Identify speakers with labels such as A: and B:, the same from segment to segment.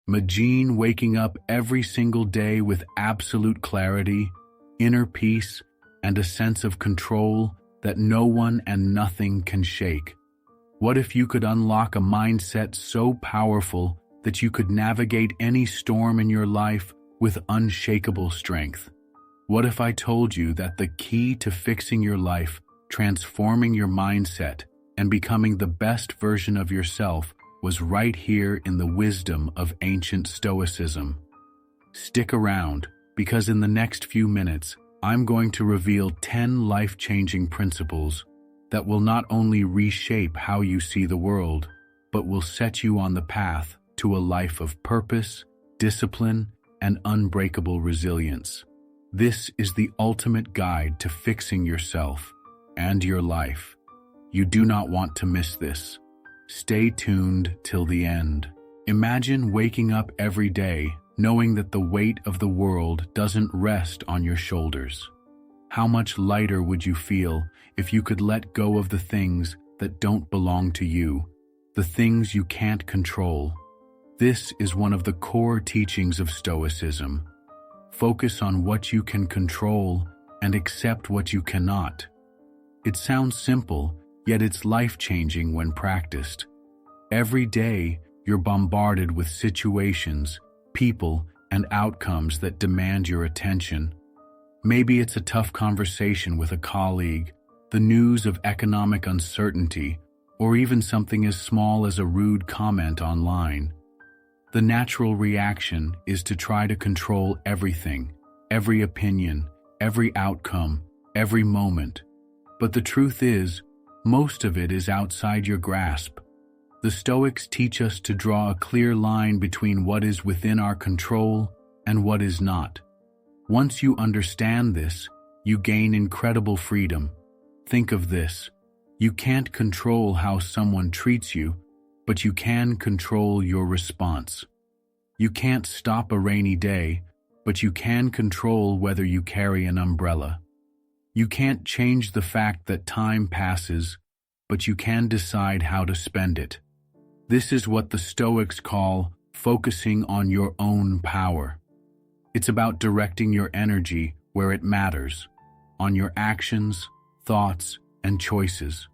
A: Imagine waking up every single day with absolute clarity, inner peace, and a sense of control that no one and nothing can shake. What if you could unlock a mindset so powerful that you could navigate any storm in your life with unshakable strength? What if I told you that the key to fixing your life, transforming your mindset, and becoming the best version of yourself was right here in the wisdom of ancient Stoicism? Stick around, because in the next few minutes, I'm going to reveal 10 life-changing principles that will not only reshape how you see the world, but will set you on the path to a life of purpose, discipline, and unbreakable resilience. This is the ultimate guide to fixing yourself and your life. You do not want to miss this. Stay tuned till the end. Imagine waking up every day knowing that the weight of the world doesn't rest on your shoulders. How much lighter would you feel if you could let go of the things that don't belong to you, the things you can't control? This is one of the core teachings of Stoicism. Focus on what you can control and accept what you cannot. It sounds simple, yet it's life-changing when practiced. Every day, you're bombarded with situations, people, and outcomes that demand your attention. Maybe it's a tough conversation with a colleague, the news of economic uncertainty, or even something as small as a rude comment online. The natural reaction is to try to control everything, every opinion, every outcome, every moment. But the truth is, most of it is outside your grasp. The Stoics teach us to draw a clear line between what is within our control and what is not. Once you understand this, you gain incredible freedom. Think of this. You can't control how someone treats you, but you can control your response. You can't stop a rainy day, but you can control whether you carry an umbrella. You can't change the fact that time passes, but you can decide how to spend it. This is what the Stoics call focusing on your own power. It's about directing your energy where it matters, on your actions, thoughts, and choices.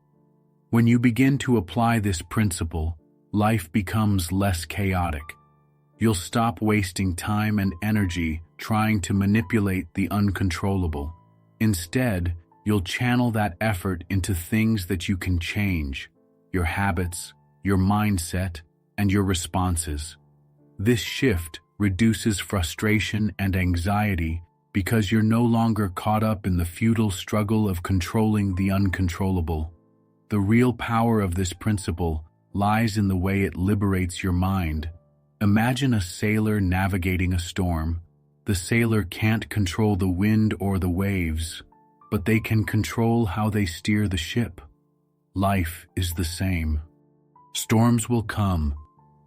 A: When you begin to apply this principle, life becomes less chaotic. You'll stop wasting time and energy trying to manipulate the uncontrollable. Instead, you'll channel that effort into things that you can change: your habits, your mindset, and your responses. This shift reduces frustration and anxiety because you're no longer caught up in the futile struggle of controlling the uncontrollable. The real power of this principle lies in the way it liberates your mind. Imagine a sailor navigating a storm. The sailor can't control the wind or the waves, but they can control how they steer the ship. Life is the same. Storms will come,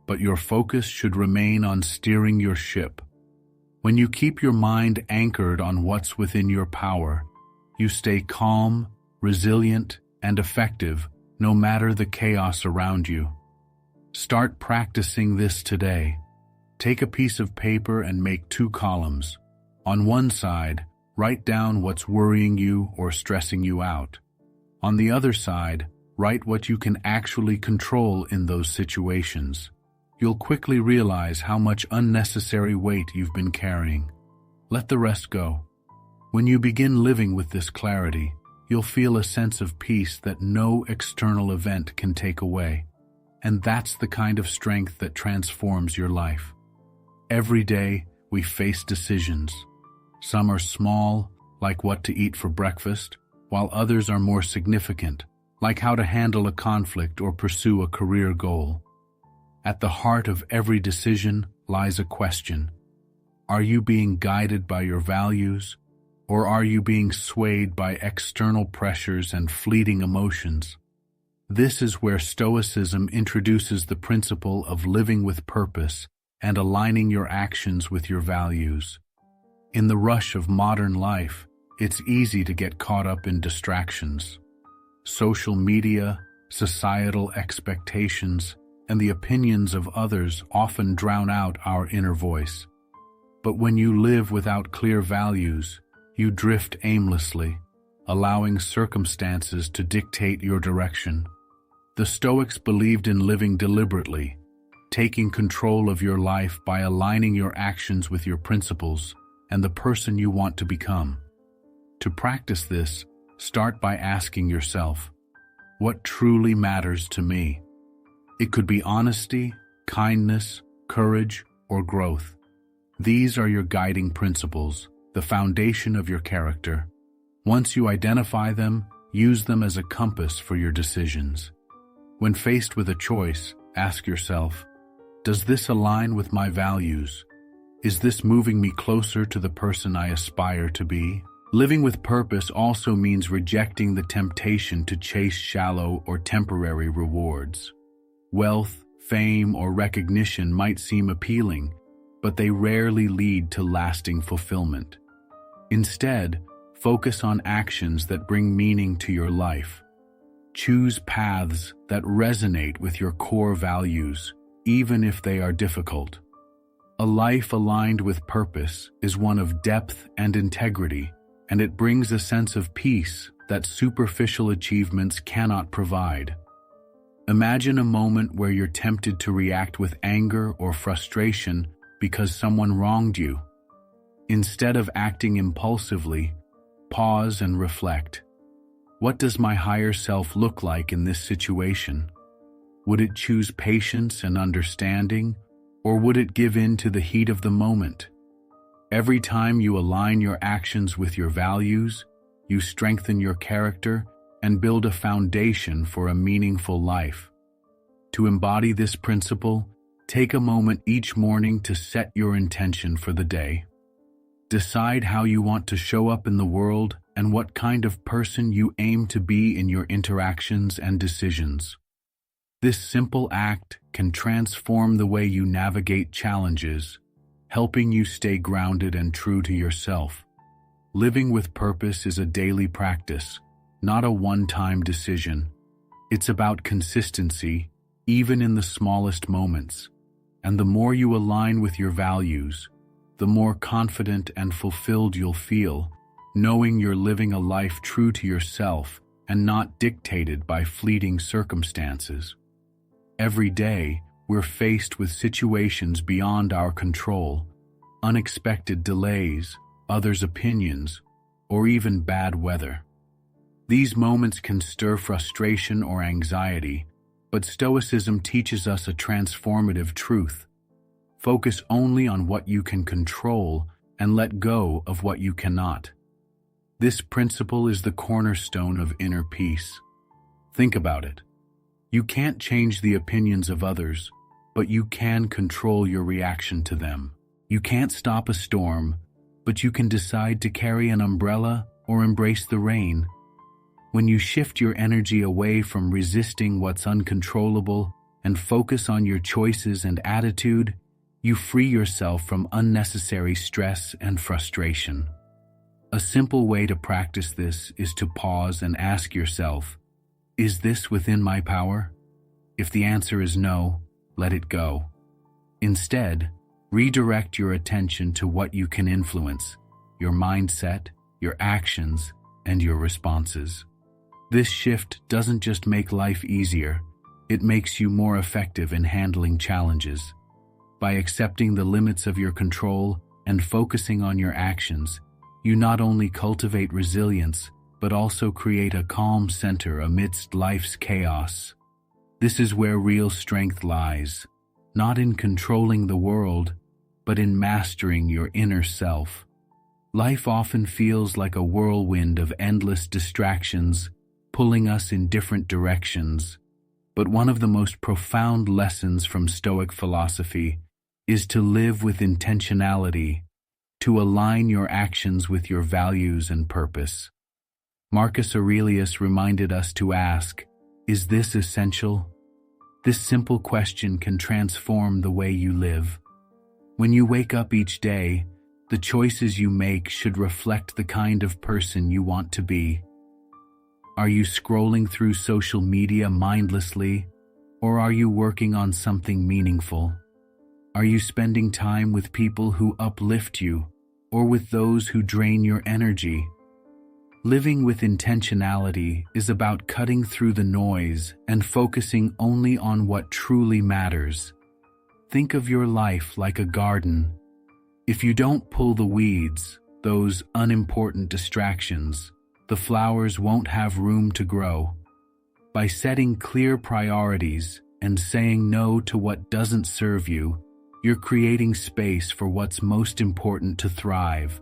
A: but your focus should remain on steering your ship. When you keep your mind anchored on what's within your power, you stay calm, resilient, and effective no matter the chaos around you. Start practicing this today. Take a piece of paper and make 2 columns. On one side, write down what's worrying you or stressing you out. On the other side, write what you can actually control in those situations. You'll quickly realize how much unnecessary weight you've been carrying. Let the rest go. When you begin living with this clarity, you'll feel a sense of peace that no external event can take away. And that's the kind of strength that transforms your life. Every day, we face decisions. Some are small, like what to eat for breakfast, while others are more significant, like how to handle a conflict or pursue a career goal. At the heart of every decision lies a question. Are you being guided by your values, or are you being swayed by external pressures and fleeting emotions? This is where Stoicism introduces the principle of living with purpose and aligning your actions with your values. In the rush of modern life, it's easy to get caught up in distractions. Social media, societal expectations, and the opinions of others often drown out our inner voice. But when you live without clear values, you drift aimlessly, allowing circumstances to dictate your direction. The Stoics believed in living deliberately, taking control of your life by aligning your actions with your principles and the person you want to become. To practice this, start by asking yourself, what truly matters to me? It could be honesty, kindness, courage, or growth. These are your guiding principles, the foundation of your character. Once you identify them, use them as a compass for your decisions. When faced with a choice, ask yourself, does this align with my values? Is this moving me closer to the person I aspire to be? Living with purpose also means rejecting the temptation to chase shallow or temporary rewards. Wealth, fame, or recognition might seem appealing, but they rarely lead to lasting fulfillment. Instead, focus on actions that bring meaning to your life. Choose paths that resonate with your core values, even if they are difficult. A life aligned with purpose is one of depth and integrity, and it brings a sense of peace that superficial achievements cannot provide. Imagine a moment where you're tempted to react with anger or frustration because someone wronged you. Instead of acting impulsively, pause and reflect. What does my higher self look like in this situation? Would it choose patience and understanding, or would it give in to the heat of the moment? Every time you align your actions with your values, you strengthen your character and build a foundation for a meaningful life. To embody this principle, take a moment each morning to set your intention for the day. Decide how you want to show up in the world and what kind of person you aim to be in your interactions and decisions. This simple act can transform the way you navigate challenges, helping you stay grounded and true to yourself. Living with purpose is a daily practice, not a one-time decision. It's about consistency, even in the smallest moments. And the more you align with your values, the more confident and fulfilled you'll feel, knowing you're living a life true to yourself and not dictated by fleeting circumstances. Every day, we're faced with situations beyond our control, unexpected delays, others' opinions, or even bad weather. These moments can stir frustration or anxiety, but Stoicism teaches us a transformative truth. Focus only on what you can control and let go of what you cannot. This principle is the cornerstone of inner peace. Think about it. You can't change the opinions of others, but you can control your reaction to them. You can't stop a storm, but you can decide to carry an umbrella or embrace the rain. When you shift your energy away from resisting what's uncontrollable and focus on your choices and attitude, you free yourself from unnecessary stress and frustration. A simple way to practice this is to pause and ask yourself, is this within my power? If the answer is no, let it go. Instead, redirect your attention to what you can influence, your mindset, your actions, and your responses. This shift doesn't just make life easier, it makes you more effective in handling challenges. By accepting the limits of your control and focusing on your actions, you not only cultivate resilience, but also create a calm center amidst life's chaos. This is where real strength lies, not in controlling the world, but in mastering your inner self. Life often feels like a whirlwind of endless distractions, pulling us in different directions. But one of the most profound lessons from Stoic philosophy is to live with intentionality, to align your actions with your values and purpose. Marcus Aurelius reminded us to ask, is this essential? This simple question can transform the way you live. When you wake up each day, the choices you make should reflect the kind of person you want to be. Are you scrolling through social media mindlessly, Or are you working on something meaningful? Are you spending time with people who uplift you, or with those who drain your energy? Living with intentionality is about cutting through the noise and focusing only on what truly matters. Think of your life like a garden. If you don't pull the weeds, those unimportant distractions, the flowers won't have room to grow. By setting clear priorities and saying no to what doesn't serve you, you're creating space for what's most important to thrive.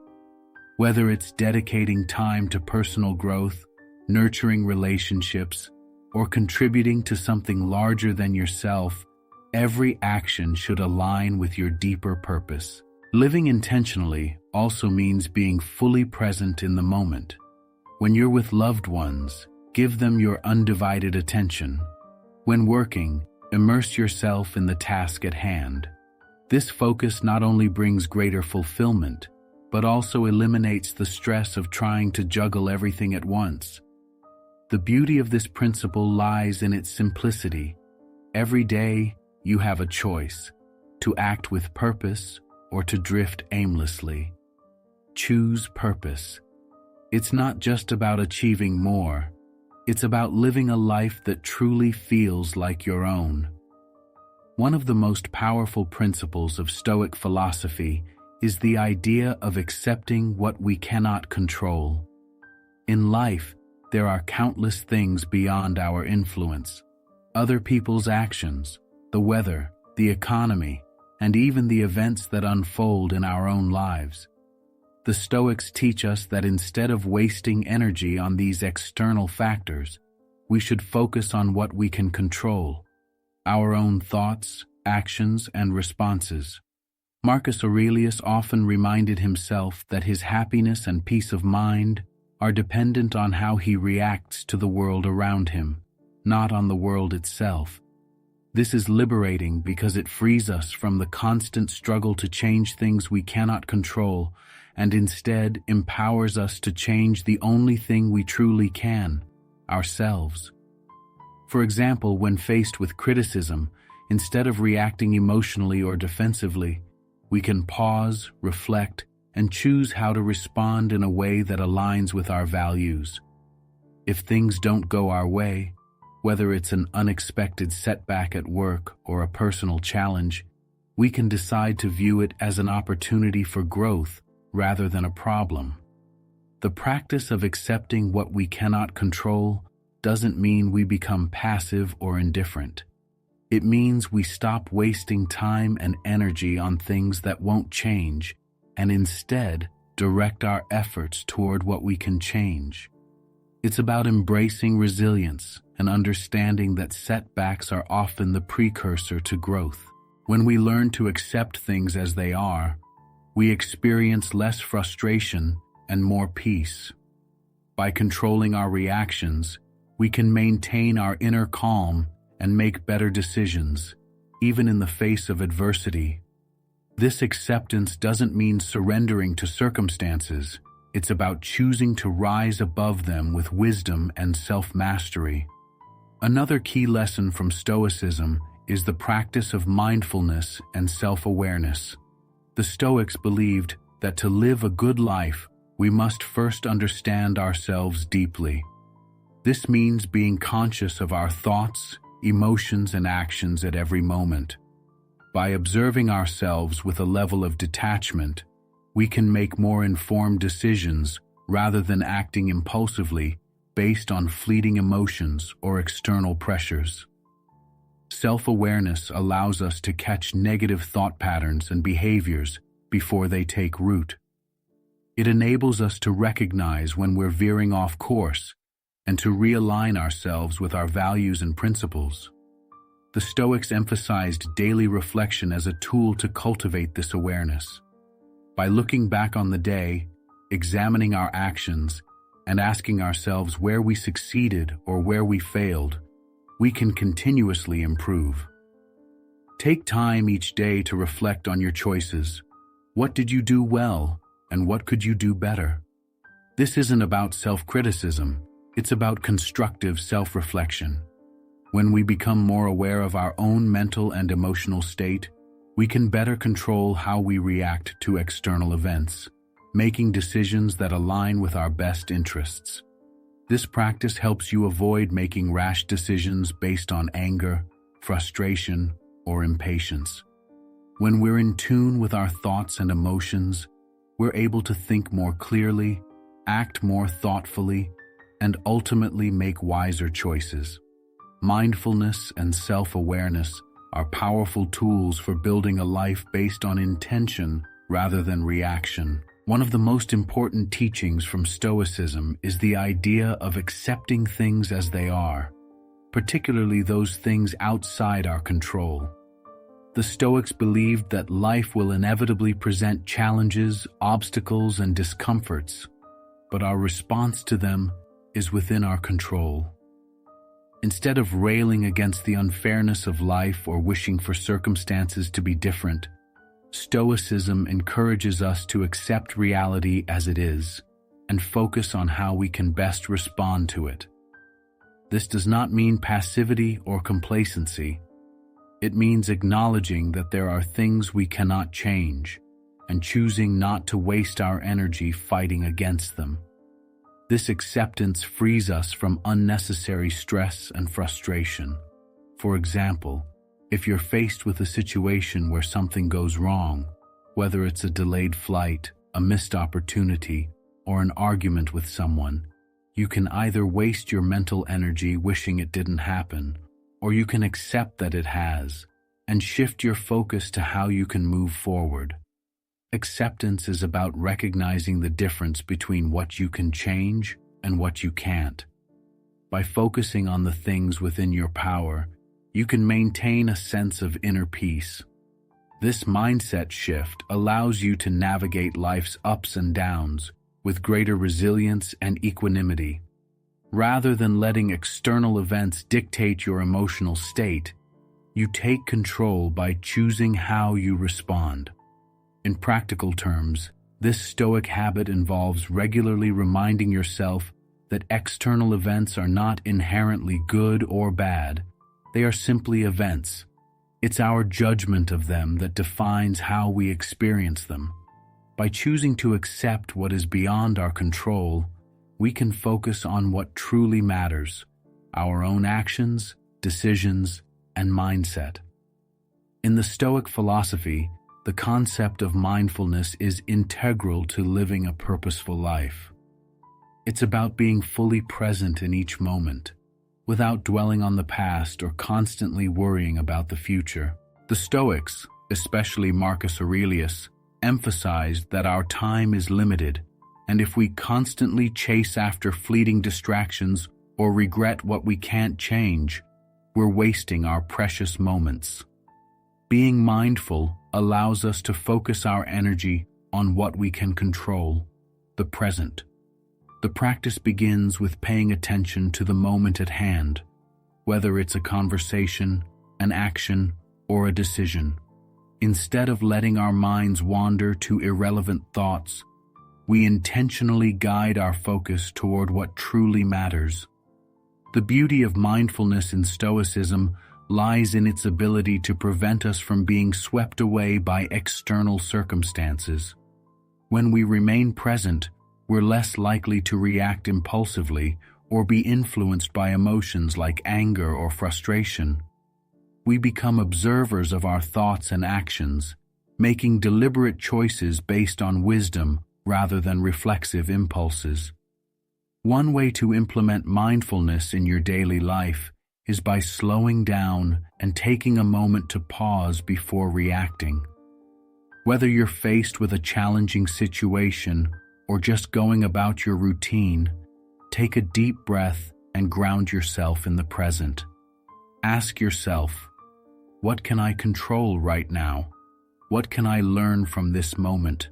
A: Whether it's dedicating time to personal growth, nurturing relationships, or contributing to something larger than yourself, every action should align with your deeper purpose. Living intentionally also means being fully present in the moment. When you're with loved ones, give them your undivided attention. When working, immerse yourself in the task at hand. This focus not only brings greater fulfillment, but also eliminates the stress of trying to juggle everything at once. The beauty of this principle lies in its simplicity. Every day, you have a choice: to act with purpose or to drift aimlessly. Choose purpose. It's not just about achieving more. It's about living a life that truly feels like your own. One of the most powerful principles of Stoic philosophy is the idea of accepting what we cannot control. In life, there are countless things beyond our influence. Other people's actions, the weather, the economy, and even the events that unfold in our own lives. The Stoics teach us that instead of wasting energy on these external factors, we should focus on what we can control: our own thoughts, actions, and responses. Marcus Aurelius often reminded himself that his happiness and peace of mind are dependent on how he reacts to the world around him, not on the world itself. This is liberating because it frees us from the constant struggle to change things we cannot control, and instead empowers us to change the only thing we truly can: ourselves. For example, when faced with criticism, instead of reacting emotionally or defensively, we can pause, reflect, and choose how to respond in a way that aligns with our values. If things don't go our way, whether it's an unexpected setback at work or a personal challenge, we can decide to view it as an opportunity for growth rather than a problem. The practice of accepting what we cannot control doesn't mean we become passive or indifferent. It means we stop wasting time and energy on things that won't change and instead direct our efforts toward what we can change. It's about embracing resilience and understanding that setbacks are often the precursor to growth. When we learn to accept things as they are, we experience less frustration and more peace. By controlling our reactions, we can maintain our inner calm and make better decisions, even in the face of adversity. This acceptance doesn't mean surrendering to circumstances. It's about choosing to rise above them with wisdom and self-mastery. Another key lesson from Stoicism is the practice of mindfulness and self-awareness. The Stoics believed that to live a good life, we must first understand ourselves deeply. This means being conscious of our thoughts, emotions, and actions at every moment. By observing ourselves with a level of detachment, we can make more informed decisions rather than acting impulsively based on fleeting emotions or external pressures. Self-awareness allows us to catch negative thought patterns and behaviors before they take root. It enables us to recognize when we're veering off course and to realign ourselves with our values and principles. The Stoics emphasized daily reflection as a tool to cultivate this awareness. By looking back on the day, examining our actions, and asking ourselves where we succeeded or where we failed, we can continuously improve. Take time each day to reflect on your choices. What did you do well, and what could you do better? This isn't about self-criticism, it's about constructive self-reflection. When we become more aware of our own mental and emotional state, we can better control how we react to external events, making decisions that align with our best interests. This practice helps you avoid making rash decisions based on anger, frustration, or impatience. When we're in tune with our thoughts and emotions, we're able to think more clearly, act more thoughtfully, and ultimately make wiser choices. Mindfulness and self-awareness are powerful tools for building a life based on intention rather than reaction. One of the most important teachings from Stoicism is the idea of accepting things as they are, particularly those things outside our control. The Stoics believed that life will inevitably present challenges, obstacles, and discomforts, but our response to them is within our control. Instead of railing against the unfairness of life or wishing for circumstances to be different, Stoicism encourages us to accept reality as it is and focus on how we can best respond to it. This does not mean passivity or complacency. It means acknowledging that there are things we cannot change and choosing not to waste our energy fighting against them. This acceptance frees us from unnecessary stress and frustration. For example, if you're faced with a situation where something goes wrong, whether it's a delayed flight, a missed opportunity, or an argument with someone, you can either waste your mental energy wishing it didn't happen, or you can accept that it has and shift your focus to how you can move forward. Acceptance is about recognizing the difference between what you can change and what you can't. By focusing on the things within your power, you can maintain a sense of inner peace. This mindset shift allows you to navigate life's ups and downs with greater resilience and equanimity. Rather than letting external events dictate your emotional state, you take control by choosing how you respond. In practical terms, this Stoic habit involves regularly reminding yourself that external events are not inherently good or bad. They are simply events. It's our judgment of them that defines how we experience them. By choosing to accept what is beyond our control, we can focus on what truly matters: our own actions, decisions, and mindset. In the Stoic philosophy, the concept of mindfulness is integral to living a purposeful life. It's about being fully present in each moment, without dwelling on the past or constantly worrying about the future. The Stoics, especially Marcus Aurelius, emphasized that our time is limited, and if we constantly chase after fleeting distractions or regret what we can't change, we're wasting our precious moments. Being mindful allows us to focus our energy on what we can control, the present. The practice begins with paying attention to the moment at hand, whether it's a conversation, an action, or a decision. Instead of letting our minds wander to irrelevant thoughts, we intentionally guide our focus toward what truly matters. The beauty of mindfulness in Stoicism lies in its ability to prevent us from being swept away by external circumstances. When we remain present, we're less likely to react impulsively or be influenced by emotions like anger or frustration. We become observers of our thoughts and actions, making deliberate choices based on wisdom rather than reflexive impulses. One way to implement mindfulness in your daily life is by slowing down and taking a moment to pause before reacting. Whether you're faced with a challenging situation or just going about your routine, take a deep breath and ground yourself in the present. Ask yourself, what can I control right now? What can I learn from this moment?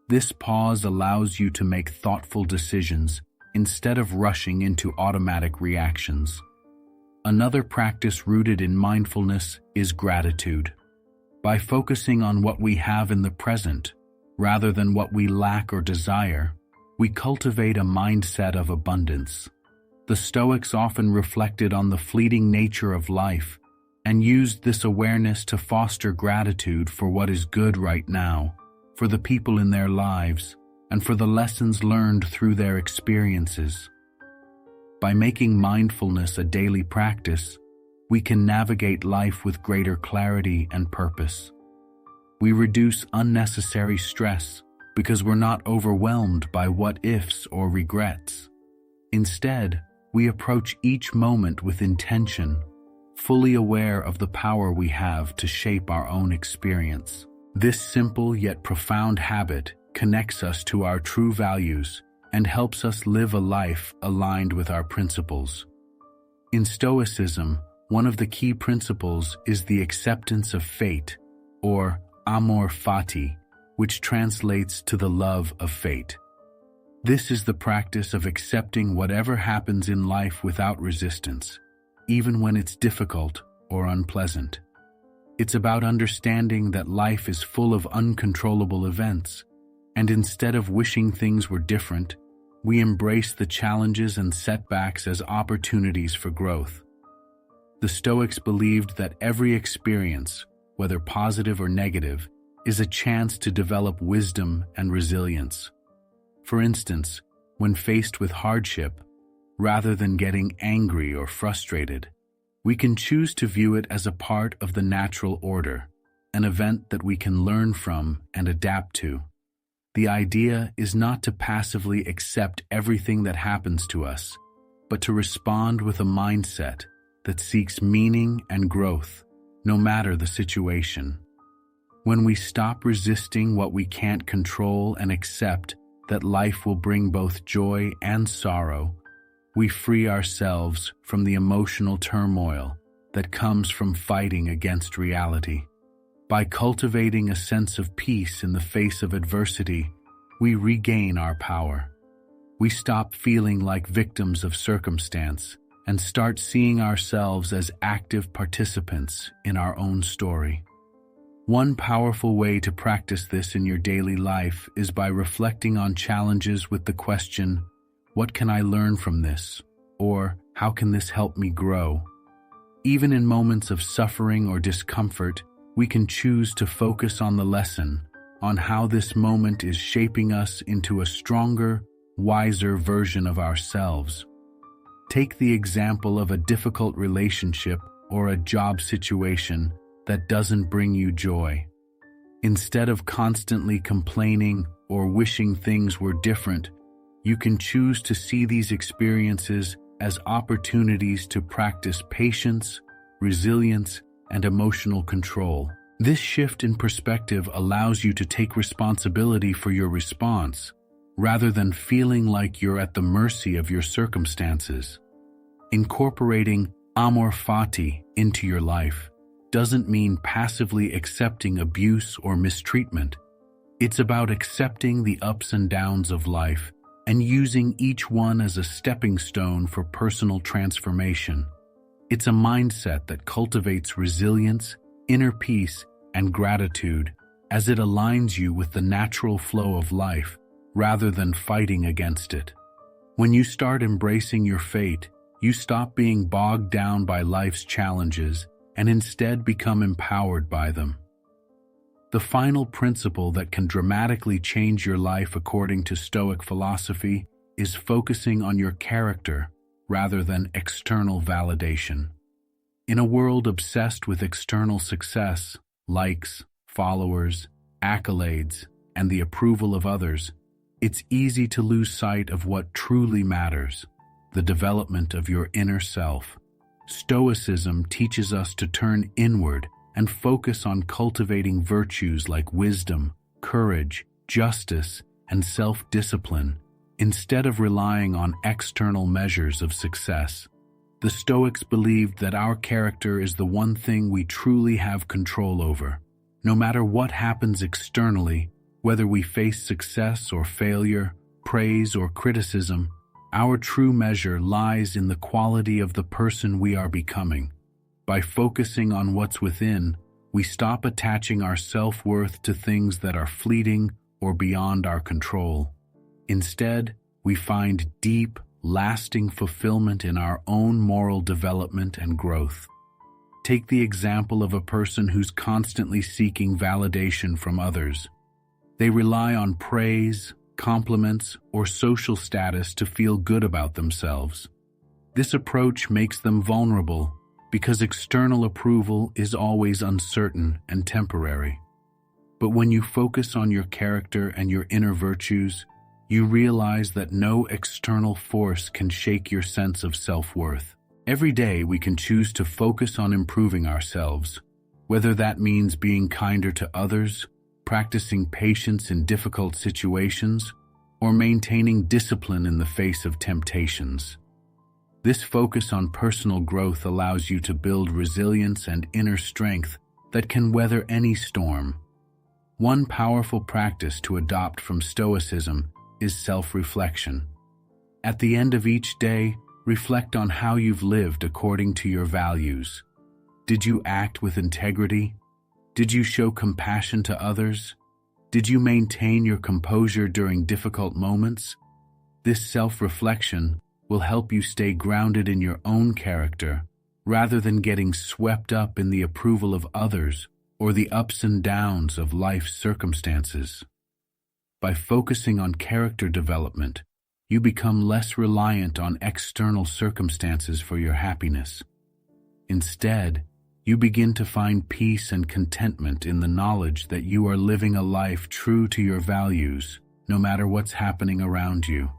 A: This pause allows you to make thoughtful decisions instead of rushing into automatic reactions. Another practice rooted in mindfulness is gratitude. By focusing on what we have in the present, rather than what we lack or desire, we cultivate a mindset of abundance. The Stoics often reflected on the fleeting nature of life and used this awareness to foster gratitude for what is good right now, for the people in their lives, and for the lessons learned through their experiences. By making mindfulness a daily practice, we can navigate life with greater clarity and purpose. We reduce unnecessary stress because we're not overwhelmed by what-ifs or regrets. Instead, we approach each moment with intention, fully aware of the power we have to shape our own experience. This simple yet profound habit connects us to our true values and helps us live a life aligned with our principles. In Stoicism, one of the key principles is the acceptance of fate, or amor fati, which translates to the love of fate. This is the practice of accepting whatever happens in life without resistance, even when it's difficult or unpleasant. It's about understanding that life is full of uncontrollable events, and instead of wishing things were different, we embrace the challenges and setbacks as opportunities for growth. The Stoics believed that every experience, whether positive or negative, is a chance to develop wisdom and resilience. For instance, when faced with hardship, rather than getting angry or frustrated, we can choose to view it as a part of the natural order, an event that we can learn from and adapt to. The idea is not to passively accept everything that happens to us, but to respond with a mindset that seeks meaning and growth, no matter the situation. When we stop resisting what we can't control and accept that life will bring both joy and sorrow, we free ourselves from the emotional turmoil that comes from fighting against reality. By cultivating a sense of peace in the face of adversity, we regain our power. We stop feeling like victims of circumstance and start seeing ourselves as active participants in our own story. One powerful way to practice this in your daily life is by reflecting on challenges with the question, "What can I learn from this?" or "How can this help me grow?" Even in moments of suffering or discomfort, we can choose to focus on the lesson, on how this moment is shaping us into a stronger, wiser version of ourselves. Take the example of a difficult relationship or a job situation that doesn't bring you joy. Instead of constantly complaining or wishing things were different, you can choose to see these experiences as opportunities to practice patience, resilience, and emotional control. This shift in perspective allows you to take responsibility for your response, rather than feeling like you're at the mercy of your circumstances. Incorporating amor fati into your life doesn't mean passively accepting abuse or mistreatment. It's about accepting the ups and downs of life and using each one as a stepping stone for personal transformation. It's a mindset that cultivates resilience, inner peace, and gratitude as it aligns you with the natural flow of life rather than fighting against it. When you start embracing your fate, you stop being bogged down by life's challenges and instead become empowered by them. The final principle that can dramatically change your life according to Stoic philosophy is focusing on your character rather than external validation. In a world obsessed with external success, likes, followers, accolades, and the approval of others, it's easy to lose sight of what truly matters, the development of your inner self. Stoicism teaches us to turn inward and focus on cultivating virtues like wisdom, courage, justice, and self-discipline, instead of relying on external measures of success. The Stoics believed that our character is the one thing we truly have control over. No matter what happens externally, whether we face success or failure, praise or criticism, our true measure lies in the quality of the person we are becoming. By focusing on what's within, we stop attaching our self-worth to things that are fleeting or beyond our control. Instead, we find deep, lasting fulfillment in our own moral development and growth. Take the example of a person who's constantly seeking validation from others. They rely on praise, compliments, or social status to feel good about themselves. This approach makes them vulnerable because external approval is always uncertain and temporary. But when you focus on your character and your inner virtues, you realize that no external force can shake your sense of self-worth. Every day we can choose to focus on improving ourselves, whether that means being kinder to others, practicing patience in difficult situations, or maintaining discipline in the face of temptations. This focus on personal growth allows you to build resilience and inner strength that can weather any storm. One powerful practice to adopt from Stoicism is self-reflection. At the end of each day, reflect on how you've lived according to your values. Did you act with integrity? Did you show compassion to others? Did you maintain your composure during difficult moments? This self-reflection will help you stay grounded in your own character rather than getting swept up in the approval of others or the ups and downs of life's circumstances. By focusing on character development, you become less reliant on external circumstances for your happiness. Instead, you begin to find peace and contentment in the knowledge that you are living a life true to your values, no matter what's happening around you.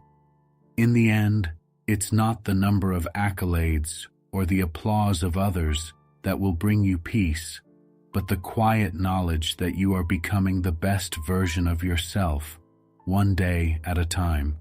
A: In the end, it's not the number of accolades or the applause of others that will bring you peace, but the quiet knowledge that you are becoming the best version of yourself, one day at a time.